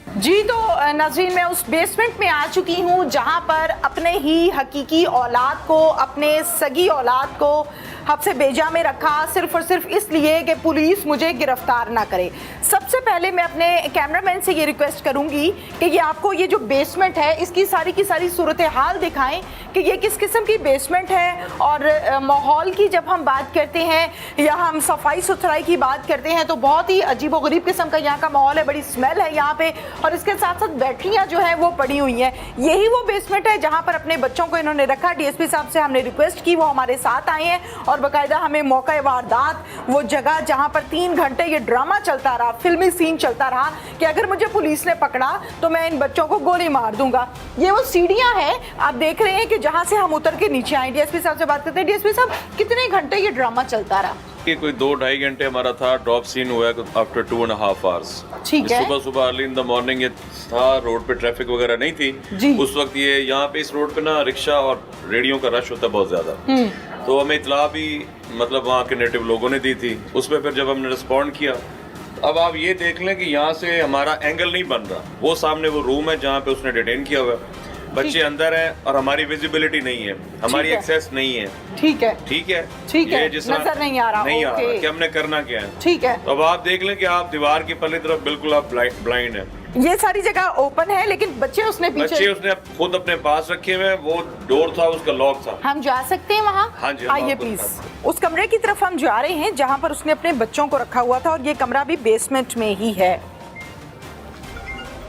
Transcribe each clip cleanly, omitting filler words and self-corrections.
जी तो नाज़रीन, मैं उस बेसमेंट में आ चुकी हूँ जहाँ पर अपने ही हकीकी औलाद को, अपने सगी औलाद को हद से बेजा में रखा, सिर्फ और सिर्फ इसलिए कि पुलिस मुझे गिरफ्तार ना करे। सबसे पहले मैं अपने कैमरामैन से ये रिक्वेस्ट करूंगी कि ये आपको ये जो बेसमेंट है इसकी सारी की सारी सूरत हाल दिखाएं कि ये किस किस्म की बेसमेंट है। और माहौल की जब हम बात करते हैं या हम सफाई सुथराई की बात करते हैं तो बहुत ही अजीब व गरीब किस्म का यहाँ का माहौल है, बड़ी स्मेल है यहाँ पे, और इसके साथ साथ बैटरियाँ जो हैं वो पड़ी हुई हैं। यही वो बेसमेंट है जहाँ पर अपने बच्चों को इन्होंने रखा। डीएसपी साहब से हमने रिक्वेस्ट की, वो हमारे साथ आए हैं और बाकायदा हमें मौका वारदात, वो जगह जहाँ पर 3 घंटे ये ड्रामा चलता रहा, फिल्मी सीन चलता रहा कि अगर मुझे पुलिस ने पकड़ा तो मैं इन बच्चों को गोली मार दूंगा। ये वो सीढ़ियाँ हैं आप देख रहे हैं कि जहाँ से हम उतर के नीचे आए। डीएसपी साहब से बात करते हैं। डीएसपी साहब, कितने घंटे ये ड्रामा चलता रहा? कि कोई 2-2.5 घंटे हमारा था। ड्रॉप सीन हुआ है आफ्टर 2.5 आवर्स। ठीक है। सुबह अर्ली इन द मॉर्निंग ये था, रोड पे ट्रैफिक वगैरह नहीं थी जी। उस वक्त। ये यहाँ पे इस रोड पे ना रिक्शा और रेडियो का रश होता है बहुत ज्यादा, तो हमें इतला भी मतलब वहाँ के नेटिव लोगों ने दी थी। उसमें फिर जब हमने रिस्पॉन्ड किया, अब आप ये देख लें कि यहाँ से हमारा एंगल नहीं बन रहा। वो सामने वो रूम है जहाँ पे उसने डिटेन किया हुआ है, बच्चे अंदर हैं और हमारी विजिबिलिटी नहीं है, हमारी एक्सेस नहीं है। ठीक है, ठीक है, ठीक है, ये जिसका नजर नहीं आ रहा कि हमने करना क्या है। ठीक है, तो अब आप देख लें कि आप दीवार की पल्ली तरफ बिल्कुल आप ब्लाइंड है। ये सारी जगह ओपन है लेकिन बच्चे उसने उसने खुद अपने पास रखे हुए हैं। वो डोर था, उसका लॉक था। हम जा सकते हैं वहाँ? हाँ जी, आइए प्लीज। उस कमरे की तरफ हम जा रहे हैं जहाँ पर उसने अपने बच्चों को रखा हुआ था और ये कमरा भी बेसमेंट में ही है।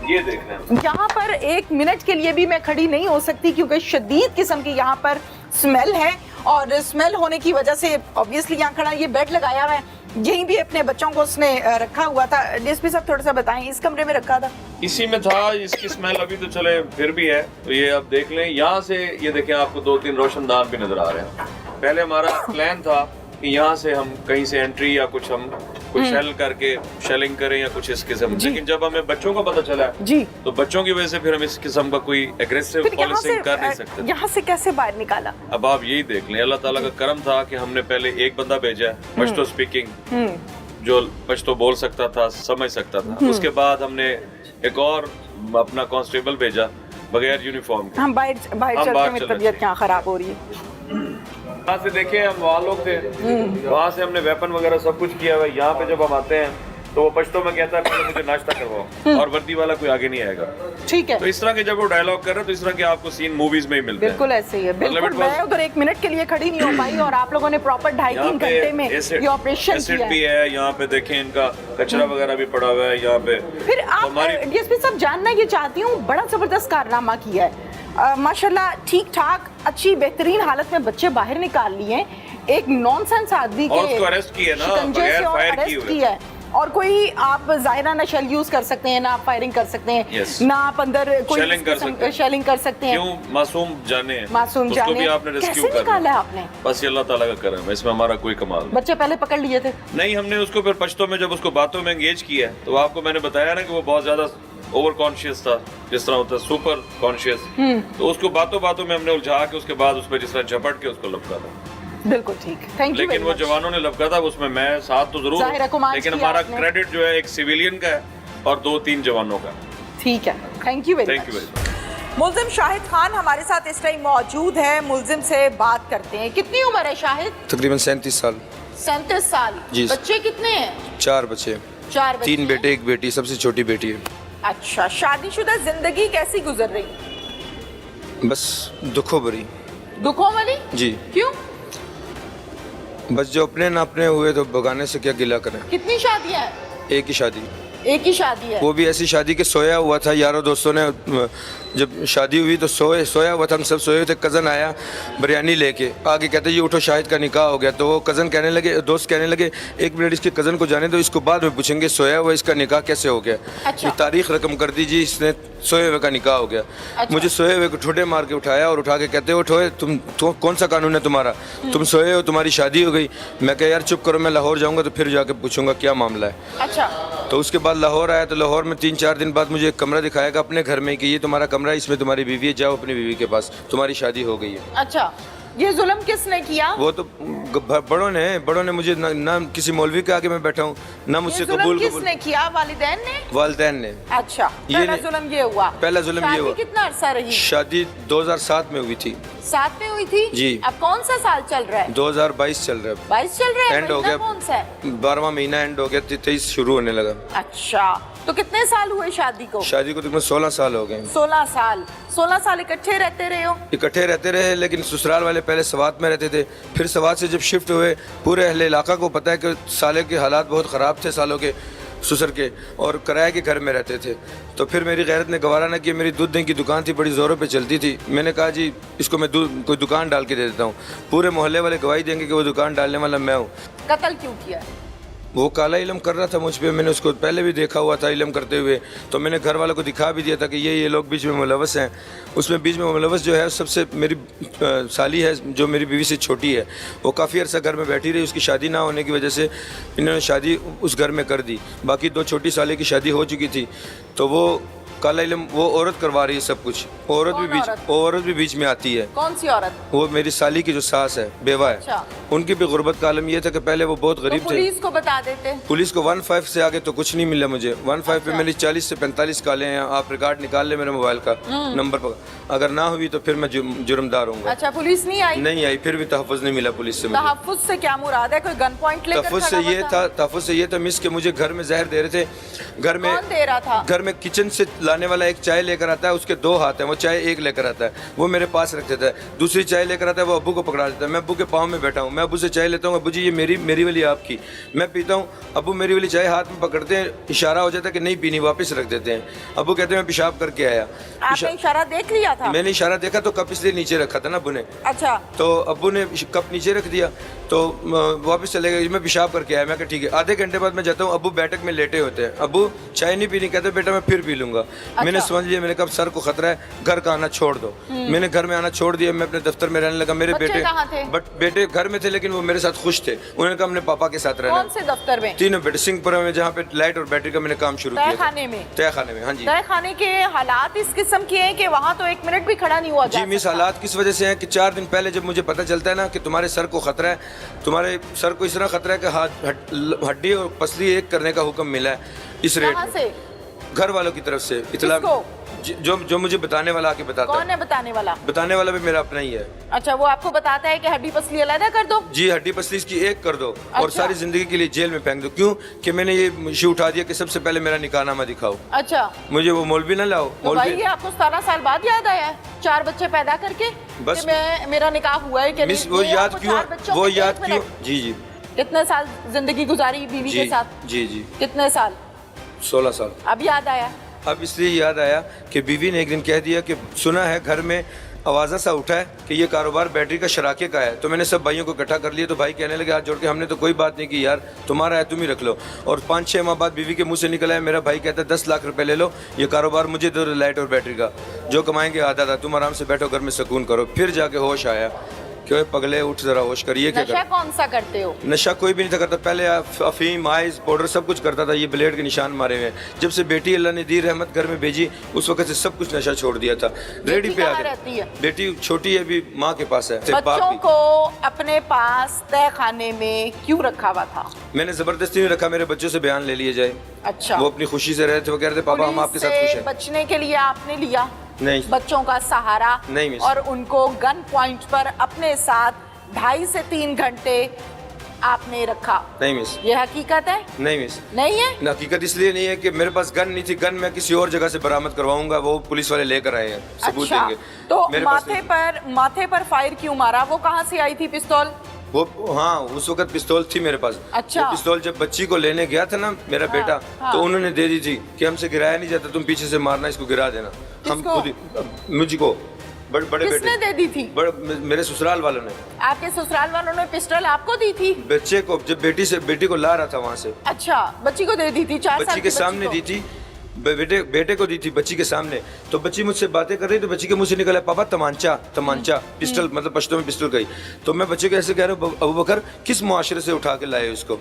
ये देख रहे हैं, यहाँ पर 1 मिनट के लिए भी मैं खड़ी नहीं हो सकती क्योंकि शदीद किस्म की यहाँ पर स्मेल है और स्मेल होने की वजह से ऑब्वियसली यहाँ खड़ा, ये बेड लगाया हुआ है, यहीं भी अपने बच्चों को उसने रखा हुआ था। डीएसपी साहब थोड़ा सा बताएं, इस कमरे में रखा था? इसी में था। इसकी स्मेल अभी तो चले फिर भी है, तो ये आप देख लें। यहाँ से ये देखें, आपको 2-3 रोशनदान भी नजर आ रहे हैं। पहले हमारा प्लान था कि यहाँ से हम कहीं से एंट्री या कुछ हम कुछ शेल करके शेलिंग करें या कुछ इस किस्म, लेकिन जब हमें बच्चों का पता चला जी तो बच्चों की वजह से फिर हम इस किस्म का कोई एग्रेसिव पॉलिसिंग कर नहीं सकते। यहाँ से कैसे बाहर निकाला? अब आप यही देख लें, अल्लाह ताला का करम था कि हमने पहले एक बंदा भेजा है पश्तो स्पीकिंग, जो पश्तो बोल सकता था, समझ सकता था। उसके बाद हमने एक और अपना कांस्टेबल भेजा बगैर यूनिफॉर्म के। हम बाहर चलते में तबीयत क्या खराब हो रही है। वहाँ से देखे हम वहाँ लोग थे, वहाँ से हमने वेपन वगैरह सब कुछ किया हुआ है। यहाँ पे जब हम आते हैं तो वो पश्तो में कहता है पहले मुझे नाश्ता करवाओ और वर्दी वाला कोई आगे नहीं आएगा। ठीक है, तो इस तरह के जब वो डायलॉग कर रहे हैं तो इस तरह के आपको सीन मूवीज में ही मिलते हैं। बिल्कुल ऐसे ही है। बिल्कुल मैं उधर 1 मिनट के लिए खड़ी नहीं हो पाई और आप लोगों ने प्रॉपर 2.5-3 घंटे में ये ऑपरेशन किया भी है। यहाँ पे देखें, इनका कचरा वगैरह भी पड़ा हुआ है यहाँ पे। फिर आप डीएसपी साहब, जानना ये चाहती हूँ, बड़ा जबरदस्त कारनामा किया है माशाल्लाह, ठीक ठाक अच्छी बेहतरीन हालत में बच्चे बाहर निकाल लिए हैं। एक नॉनसेंस आदमी के उसको अरेस्ट किया ना, बगैर फायर किया है और कोई आप जाहिरा ना शेल यूज कर सकते हैं, ना आप फायरिंग कर सकते हैं, ना आप अंदर कोई शेलिंग कर सकते हैं। क्यों? मासूम जाने हैं, मासूम जाने भी आपने रेस्क्यू कैसे निकाला है आपने? बस ये अल्लाह ताला का करम है, इसमें हमारा कोई कमाल नहीं। बच्चे पहले पकड़ लिए थे? नहीं, हमने उसको फिर पश्तो में जब उसको बातों में एंगेज किया तो आपको मैंने बताया ना कि वो बहुत ज्यादा ओवर कॉन्शियस था, जिस तरह होता है सुपर कॉन्शियस। तो उसको बातों बातों में हमने उलझा के उसके बाद उस पर जिस तरह झपट के उसको लपका था। बिल्कुल ठीक, थैंक यू। लेकिन वो जवानों ने लपका था, उसमें मैं साथ तो जरूर, लेकिन हमारा क्रेडिट जो है एक सिविलियन का है और 2-3 जवानों का। ठीक है, थैंक यू वेरी मच। मुल्जिम शाहिद खान हमारे साथ इस टाइम मौजूद है, मुल्जिम से बात करते हैं। कितनी उम्र है शाहिद? तकरीबन 37 साल। 37 साल। जी। बच्चे कितने हैं? 4 बच्चे। 4 बच्चे। 3 बेटे 1 बेटी, सबसे छोटी बेटी है। अच्छा, शादीशुदा जिंदगी कैसी गुजर रही? बस दुखों भरी। दुखों वाली? जी। क्यों? बस जो अपने ना अपने हुए तो बगाने से क्या गिला करें। कितनी शादियां हैं? एक ही शादी। एक ही शादी है? वो भी ऐसी शादी के सोया हुआ था, यारों दोस्तों ने जब शादी हुई तो सोया हुआ था, हम सब सोए हुए थे। कज़न आया बिरयानी लेके, आगे कहते ये उठो शाहिद का निकाह हो गया। तो वो कज़न कहने लगे, दोस्त कहने लगे 1 मिनट इसके कज़न को जाने दो, इसको बाद में पूछेंगे सोया हुआ इसका निकाह कैसे हो गया। अच्छा। ये तारीख रकम कर दीजिए, इसने सोए हुए का निकाह हो गया। अच्छा। मुझे सोए हुए को ठोडे मार के उठाया और उठा के कहते हो ठोए तुम कौन सा कानून है तुम्हारा, तुम सोए हो, तुम्हारी शादी हो गई। मैं कहा यार चुप करो, मैं लाहौर जाऊँगा तो फिर जाके पूछूंगा क्या मामला है। अच्छा। तो उसके बाद लाहौर आया तो लाहौर में 3-4 दिन बाद मुझे एक कमरा दिखाएगा अपने घर में कि ये तुम्हारा कमरा है, इसमें तुम्हारी बीवी है, जाओ अपनी बीवी के पास, तुम्हारी शादी हो गई है। अच्छा। ये जुल्म किसने किया? वो तो बड़ों ने मुझे ना किसी मौलवी के आगे मैं बैठा हूँ, ना मुझसे ये जुल्म कबूल किसने किया? वालिदैन ने? वालिदैन ने। अच्छा, ये पहला नहीं- जुल्म ये हुआ। पहला जुल्म ये शादी हुआ। कितना अरसा रही? शादी 2007 में हुई थी। 7 में हुई थी? जी। अब कौन सा साल चल रहा है? 2022 चल रहा 22 चल रहा है। एंड हो महीना गया। कौन सा है? है, 12वां महीना एंड हो गया, 23 शुरू होने लगा। अच्छा, तो कितने साल हुए शादी को? शादी को तकरीबन 16 साल हो गए। 16 साल। 16 साल इकट्ठे रहते रहे हो? इकट्ठे रहते रहे, लेकिन ससुराल वाले पहले सवात में रहते थे, फिर सवात से जब शिफ्ट हुए, पूरे अहले इलाका को पता है कि साले के हालात बहुत ख़राब थे सालों के ससुर के, और किराए के घर में रहते थे। तो फिर मेरी गैरत ने गवारा ना कि मेरी दूध दही की दुकान थी, बड़ी ज़ोरों पे चलती थी। मैंने कहा जी इसको मैं कोई दुकान डाल के दे देता हूँ। पूरे मोहल्ले वाले गवाही देंगे कि वो दुकान डालने वाला मैं हूँ। कत्ल क्यों किया? वो काला इलम कर रहा था मुझ पे, मैंने उसको पहले भी देखा हुआ था इलम करते हुए, तो मैंने घर वालों को दिखा भी दिया था कि ये लोग बीच में मुलवस हैं। उसमें बीच में मुलवस जो है सबसे मेरी साली है जो मेरी बीवी से छोटी है, वो काफ़ी अर्सा घर में बैठी रही। उसकी शादी ना होने की वजह से इन्होंने शादी उस घर में कर दी। बाकी 2 छोटी साली की शादी हो चुकी थी, तो वो काला इलम वो औरत करवा रही है सब कुछ। औरत भी बीच में आती है। कौन सी औरत? वो मेरी साली की जो सास है, बेवा है। अच्छा। उनकी भी गुर्बत का आलम ये था कि पहले वो बहुत गरीब तो थे। पुलिस को बता देते। पुलिस को 15 से आगे तो कुछ नहीं मिला मुझे। 15 पे मेरी 40 से 45 कॉलें हैं। आप रिकॉर्ड निकाल ले मेरे मोबाइल का नंबर पर। अगर ना हुई तो फिर मैं जुर्मदार हूँगा। अच्छा, पुलिस नहीं आई? नहीं आई, फिर भी तहफ़्फ़ुज़ नहीं मिला पुलिस से मुझे। तहफ़्फ़ुज़ से क्या मुराद है? कोई गन पॉइंट लेकर तहफ़्फ़ुज़ खड़ा हुआ था? तहफ़्फ़ुज़ से ये था मिस के मुझे घर में जहर दे रहे थे। घर में कौन दे रहा था? घर में किचन से लाने वाला एक चाय लेकर आता है, उसके 2 हाथ हैं, वो चाय एक लेकर आता है, वो मेरे पास रख देता है। दूसरी चाय लेकर आता है, वो अब्बू को पकड़ा देता है। मैं अब्बू के पाँव में बैठा हूँ, मैं अब्बू से चाय लेता हूँ, अब्बू जी ये मेरी वाली आपकी। मैं पीता हूँ, अब्बू मेरी वाली चाय हाथ में पकड़ते हैं, इशारा हो जाता है कि नहीं पीनी, वापस रख देते हैं। अब्बू कहते हैं मैं पेशाब करके आया। आपने इशारा देख लिया था? मैंने इशारा देखा तो कप इसलिए नीचे रखा था ना अब्बू ने। अच्छा। तो अब्बू ने कप नीचे रख दिया, तो वापस चले गए। मैं पेशाब करके आया। मैं कहा ठीक है। आधे घंटे बाद मैं जाता हूँ, अब्बू बैठक में लेटे होते हैं। अब्बू चाय नहीं पीनी, कहते बेटा मैं फिर पी लूंगा। मैंने समझ लिया, मैंने कहा सर को खतरा है, घर का आना छोड़ दो। मैंने घर में आना छोड़ दिया। मैं अपने दफ्तर में रहने लगा। मेरे बेटे कहाँ थे? बेटे घर में थे, लेकिन वो मेरे साथ खुश थे। उन्होंने कहा हमने पापा के साथ रहना। कौन से दफ्तर में? 3 बेटे सिंहपुरा में, जहाँ पे लाइट और बैटरी का मैंने काम शुरू किया। तहखाने में? तहखाने में, हाँ जी। तहखाने के हालात इस किस्म के हैं कि वहाँ तो 1 मिनट भी खड़ा नहीं हुआ जी मिस, हालात किस वजह से हैं कि 4 दिन पहले जब मुझे पता चलता है ना कि तुम्हारे सर को खतरा है, तुम्हारे सर को इस तरह खतरा है कि हड्डी और पसली एक करने का हुक्म मिला है इस रेट कहाँ में। से? घर वालों की तरफ से इतला। जो मुझे बताने वाला आके बताता कौन है बताने वाला? बताने वाला भी मेरा अपना ही है। अच्छा, वो आपको बताता है कि हड्डी पसली अलग कर दो? जी, हड्डी पसली इसकी एक कर दो और अच्छा। सारी जिंदगी के लिए जेल में फेंक दो। क्यों कि मैंने ये इशू उठा दिया कि सबसे पहले मेरा निकाहनामा दिखाओ। अच्छा, मुझे वो मौलवी ना लाओ। तो भाई ये आपको 17 साल बाद याद आया है 4 बच्चे पैदा करके बस कि मैं मेरा निकाह हुआ है कि मिस नहीं? वो ये याद आपको क्यों 4 बच्चों वो के याद एक क्यों? मिनट। जी जी कितने साल जिंदगी गुजारी बीवी जी के साथ? जी जी कितने साल? 16 साल। अब याद आया? अब इसलिए याद आया कि बीवी ने एक दिन कह दिया कि सुना है घर में आवाज़ा सा उठा है कि ये कारोबार बैटरी का शराके का है। तो मैंने सब भाइयों को इकट्ठा कर लिया। तो भाई कहने लगे हाथ जोड़ के हमने तो कोई बात नहीं की यार, तुम्हारा है तुम ही रख लो। और 5-6 माह बाद बीवी के मुंह से निकला है, मेरा भाई कहता है 10 लाख रुपए ले लो, ये कारोबार मुझे दो, लाइट और बैटरी का जो कमाएंगे आधा था, तुम आराम से बैठो घर में सुकून करो। फिर जाके होश आया कि पगले उठ जरा होश कर। ये क्या नशा कौन सा करते हो? नशा कोई भी नहीं था करता। पहले अफीम आइस पाउडर सब कुछ करता था। ये ब्लेड के निशान मारे हुए हैं। जब से बेटी अल्लाह ने दी रहमत घर में भेजी, उस वक्त से सब कुछ नशा छोड़ दिया था। रेडी पे आ रहती है? बेटी छोटी है, अभी माँ के पास है। बच्चों को अपने पास तय खाने में क्यों रखा हुआ था? मैंने जबरदस्ती नहीं रखा, मेरे बच्चों से बयान ले लिए जाए। अच्छा, वो अपनी खुशी से रहे थे। वो कह रहे थे पापा हम आपके साथ खुश हैं। बचने के लिए आपने लिया नहीं बच्चों का सहारा? नहीं मिस। और उनको गन पॉइंट पर अपने साथ 2.5 से 3 घंटे आपने रखा? नहीं मिस। ये हकीकत है? नहीं मिस। नहीं है? हकीकत इसलिए नहीं है कि मेरे पास गन नहीं थी। गन मैं किसी और जगह से बरामद करवाऊंगा, वो पुलिस वाले लेकर आए हैं, सबूत अच्छा, देंगे। तो मेरे पास माथे पर फायर क्यों मारा? वो कहाँ से आई थी पिस्तौल? वो हाँ उस वक्त पिस्तौल थी मेरे पास। अच्छा। वो पिस्तौल जब बच्ची को लेने गया था ना मेरा बेटा, हाँ। तो उन्होंने दे दी थी कि हमसे गिराया नहीं जाता, तुम पीछे से मारना, इसको गिरा देना। हम किसको? खुद ही मुझको बड़े किसने बेटे दे दी थी? मेरे ससुराल वालों ने। आपके ससुराल वालों ने पिस्टल आपको दी थी? बच्चे को जब बेटी को ला रहा था वहाँ से, अच्छा, बच्ची को दे दी थी? 4 साल बच्ची की के सामने को? दी थी। बेटे को दी थी बच्ची के सामने। तो बच्ची मुझसे बातें कर रही, तो बच्ची के मुंह से निकला पापा तमांचा पिस्टल, मतलब पश्तो में पिस्टल कही। तो मैं बच्चे को ऐसे कह रहा हूँ अबू बकर किस मुआशरे से उठा के लाए उसको?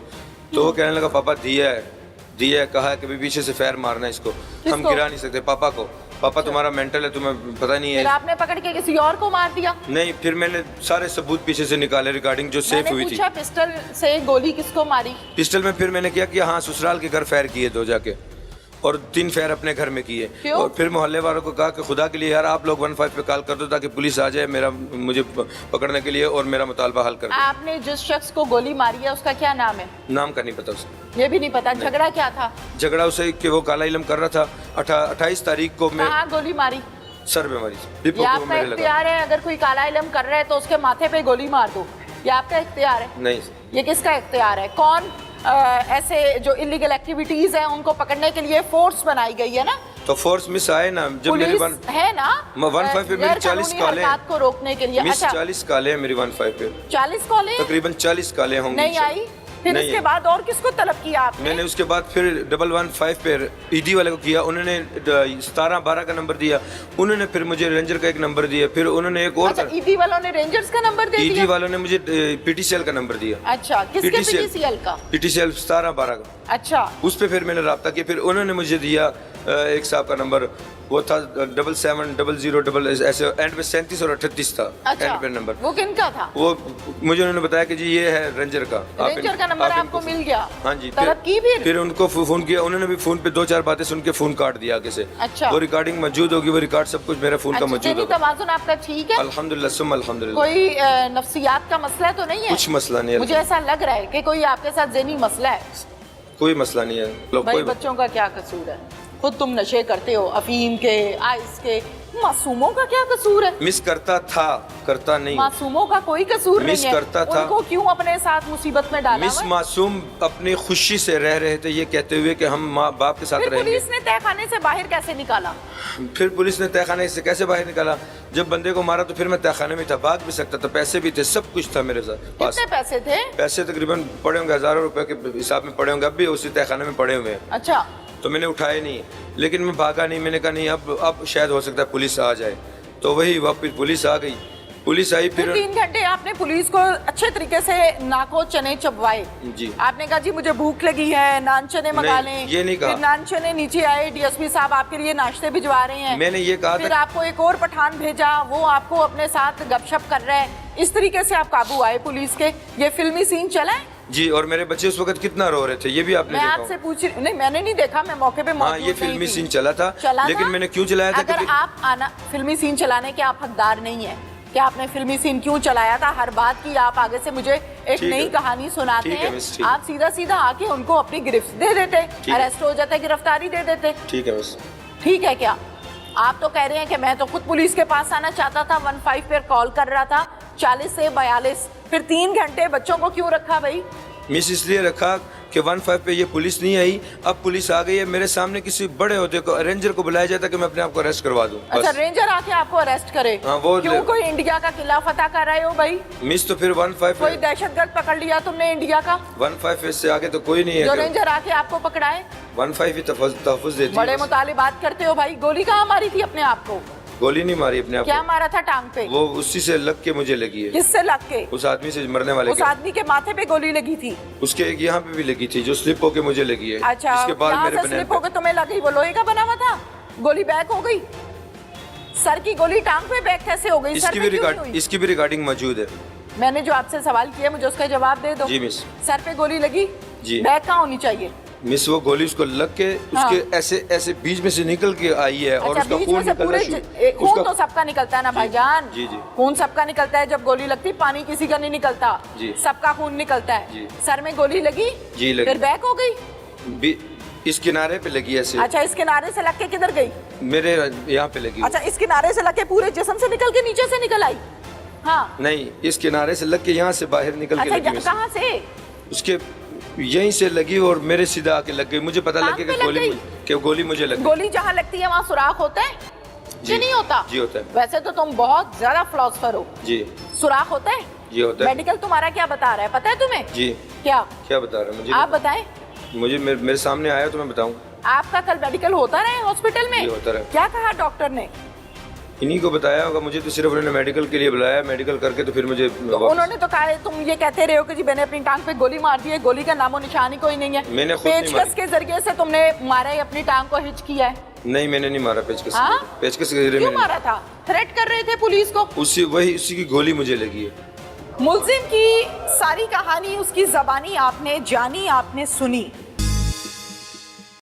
तो वो कहने लगा पापा दिया है, कहा है कि पीछे से फैर मारना इसको, हम गिरा नहीं सकते। पापा को पापा तुम्हारा मेंटल है, तुम्हें पता नहीं फिर है। आपने पकड़ के किसी और को मार दिया? नहीं, फिर मैंने सारे सबूत पीछे से निकाले रिगार्डिंग जो सेफ मैंने हुई थी। पूछा पिस्टल से गोली किसको मारी? पिस्टल में फिर मैंने क्या किया, हाँ ससुराल के घर फायर किए 2 जाके, और 3 फायर अपने घर में किए। क्यों? और फिर मोहल्ले वालों को कहा कि खुदा के लिए यार आप लोग 15 पे कॉल कर दो ताकि पुलिस आ जाए मुझे पकड़ने के लिए और मेरा मुतालबा हल कर दे। आपने जिस शख्स को गोली मारी है उसका क्या नाम है? नाम का नहीं पता उसका। ये भी नहीं पता। झगड़ा क्या था? झगड़ा उसे कि वो काला इलम कर रहा था। 28 तारीख को मैं कहाँ गोली मारी? सर में मारी, डिपो ये को आपका मेरे लगा। इख्तियार है, अगर कोई काला इलम कर रहा है तो उसके माथे पे गोली मार दो, ये आपका इख्तियार है? नहीं, ये किसका इख्तियार है? कौन ऐसे जो इलीगल एक्टिविटीज हैं उनको पकड़ने के लिए फोर्स बनाई गई है ना? तो फोर्स मिस आए ना जब मेरी पुलिस है ना 15 पे मेरी 40 कॉलें हरकत को रोकने के लिए। मिस अच्छा 40 कॉलें हैं मेरी 15 पे, 40 कॉलें तकरीबन 40 कॉलें होंगी। नहीं आई? फिर नहीं इसके आई। बाद और किसको तलब किया आपने? मैंने उसके बाद फिर 115 पे ईडी वाले को किया, उन्होंने 17-12 का नंबर दिया, उन्होंने फिर मुझे रेंजर का एक नंबर दिया, फिर उन्होंने एक और अच्छा ईडी वालों ने रेंजर्स का नंबर दे ईडी दिया? वालों ने मुझे पीटीसीएल का नंबर दिया। अच्छा किसके पीटीसीएल का? पीटीसीएल 17-12 का। अच्छा उस पे फिर मैंने रब्ता किया, फिर उन्होंने मुझे दिया एक साहब का नंबर, वो था 7700 ऐसे एंड में 37 और 38 था अच्छा एंड पे नंबर। वो किनका था? वो मुझे उन्होंने बताया कि जी ये है रेंजर का। रेंजर का नंबर आपको मिल गया? हाँ जी। तलब की फिर उनको फोन किया, उन्होंने भी फोन पे 2-4 बातें सुन के फोन काट दिया आगे से। अच्छा। वो रिकॉर्डिंग मौजूद होगी, वो रिकॉर्ड सब कुछ मेरे फोन का मौजूद जहनी होगा। तवाज़ुन आपका ठीक है? अल्हम्दुलिल्लाह सुम्मा अल्हम्दुलिल्लाह। कोई नफ्सियात का मसला तो नहीं है? कुछ मसला नहीं मुझे है, ऐसा लग रहा है कि कोई आपके साथ जहनी मसला है। कोई मसला नहीं है। लोग भाई कोई बच्चों का क्या कसूर है? खुद तुम नशे करते हो, अफीम के, आइस के, मासूमों का क्या कसूर है? मिस करता था, करता नहीं। मासूमों का कोई कसूर मिस नहीं है। करता था। उनको क्यों अपने साथ मुसीबत में डाला मिस हुआ है? मासूम अपनी खुशी से रह रहे थे ये कहते हुए कि हम माँ बाप के साथ फिर रहेंगे। पुलिस ने तहखाने से बाहर कैसे निकाला? फिर पुलिस ने तहखाने से कैसे बाहर निकाला? जब बंदे को मारा तो फिर मैं तहखाने में था, भाग भी सकता था, पैसे भी थे, सब कुछ था मेरे साथ पास। कितने पैसे थे? पैसे तकरीबन पड़े होंगे, हज़ारों रुपए के हिसाब में पड़े होंगे, अब भी उसी तहखाने में पड़े हुए हैं। अच्छा तो मैंने उठाए नहीं, लेकिन मैं भागा नहीं। मैंने कहा नहीं अब शायद हो सकता है पुलिस आ जाए, तो वही वापस पुलिस आ गई। पुलिस आई फिर फिर 3 घंटे आपने पुलिस को अच्छे तरीके से नाको चने चबवाए। जी। आपने कहा जी मुझे भूख लगी है, नान चने मंगा नहीं, लें। ये नहीं कहा। फिर नान चने नीचे आए, डीएसपी साहब आपके लिए नाश्ते भिजवा रहे हैं। मैंने ये कहा फिर था। आपको एक और पठान भेजा, वो आपको अपने साथ गपशप कर रहा है। इस तरीके से आप काबू आए पुलिस के। ये फिल्मी सीन चला है? जी, और मेरे बच्चे उस वक्त कितना रो रहे थे ये भी आपने मैं देखा आपसे होगा। पूछ रही नहीं, मैंने नहीं देखा, मैं मौके पे हाँ, मौजूद ये नहीं फिल्मी थी। सीन चला था, लेकिन मैंने क्यों चलाया था? अगर क्योंकि आप आना फिल्मी सीन चलाने के आप हकदार नहीं है कि आपने फिल्मी सीन क्यों चलाया था। हर बात की आप आगे से मुझे एक ठीक नई है। कहानी सुनाते ठीक है हैं। मिस, ठीक। आप सीधा सीधा आके उनको अपनी गिरफ्त दे देते, ठीक है। अरेस्ट हो जाते, गिरफ्तारी दे देते। ठीक है बस। ठीक है क्या? आप तो कह रहे हैं कि मैं तो खुद पुलिस के पास आना चाहता था, 15 पर कॉल कर रहा था, 40 से 42, फिर 3 घंटे बच्चों को क्यों रखा भाई? मिस इसलिए रखा कि 15 पे ये पुलिस नहीं आई, अब पुलिस आ गई है। मेरे सामने किसी बड़े होते को रेंजर को बुलाया जाता कि मैं अपने आप को अरेस्ट करवा दूं। अच्छा बस। रेंजर आके आपको अरेस्ट करे? हाँ, वो क्यों? कोई इंडिया का किला फतह कर रहे हो भाई? मिस तो फिर 15 कोई दहशतगर्द पकड़ लिया तुमने इंडिया का? 15 से आगे तो कोई नहीं जो है। रेंजर आके आपको पकड़ाए? 15 ही तहफ़्फ़ुज़ देती बड़े है। मुतालिबात करते हो भाई। गोली कहाँ मारी थी अपने आप को? गोली नहीं मारी अपने आप क्या को। मारा था टांग पे? वो उसी से लग के मुझे लगी है, किससे लग के? उस आदमी से मरने वाले उस के। आदमी के माथे पे गोली लगी थी? उसके एक यहाँ पे भी लगी थी जो स्लिप होके मुझे लगी है। अच्छा, जिसके बाद यहाँ मेरे से बने स्लिप होकर तुम्हें लगी, वो लोहे का बना हुआ था, गोली बैक हो गई। सर की गोली टांग पे बैक कैसे हो गई? सर पे क्यों नहीं हुई? इसकी भी रिकॉर्डिंग मौजूद है। मैंने जो आपसे सवाल किया मुझे उसका जवाब दे दो। जी मिस। सर पे गोली लगी, जी। बैक कहाँ होनी चाहिए? मिस वो गोली उसको लग के उसके ऐसे ऐसे बीच में से निकल के आई है और अच्छा उसका बीच खून में से निकलना पूरे शुरू। खून उसका तो सबका निकलता है ना भाईजान? जी, जी। खून सबका निकलता है जब गोली लगती, पानी किसी का नहीं निकलता। जी। सबका खून निकलता है। जी। सर में गोली लगी? जी, लगी। फिर बैक हो गई? इस किनारे पे लगी ऐसे। अच्छा इस किनारे से लग के किधर गई? मेरे यहाँ पे लगी। अच्छा इस किनारे से लग के पूरे जिस्म से निकल के नीचे से निकल आई? हाँ। नहीं, इस किनारे से लग के यहाँ से बाहर निकल के अच्छा लगी वैसे। कहाँ से? उसके यहीं से लगी और मेरे सीधा आके लग गई। मुझे पता लग टांग गया पे कि लग गोली मुझे लगी। गोली जहाँ लगती है वहाँ सुराख होता है? जी। जी नहीं होता? जी होता है। वैसे तो तुम बहुत ज्यादा फिलोसफर हो। जी। सुराख होता है? जी होता है। मेडिकल तुम्हारा क्या बता रहा है पता है तुम्हें? जी। क्या क्या बता रहे हैं मुझे? आप बताएं। मुझे मेरे सामने आया तो मैं बताऊं। आपका कल मेडिकल होता रहे हॉस्पिटल में? जी, होता रहे। क्या कहा डॉक्टर ने? इन्हीं को बताया होगा, मुझे तो सिर्फ उन्होंने मेडिकल के लिए बुलाया, मेडिकल करके तो फिर मुझे तो उन्होंने तो कहा तुम ये कहते रहे हो कि जी मैंने अपनी टांग पे गोली मार दी है, गोली का नामो निशान ही कोई नहीं है। मैंने खुद नहीं पेचकस के जरिए से तुमने मारा है, अपनी टांग को हिच किया है। नहीं मैंने नहीं मारा पेचकस हाँ? पेचकस के गिरे क्यों मैंने मारा था? थ्रेट कर रहे थे पुलिस को। उसी की गोली मुझे लगी है। मुलजिम की सारी कहानी उसकी जबानी आपने जानी, आपने सुनी।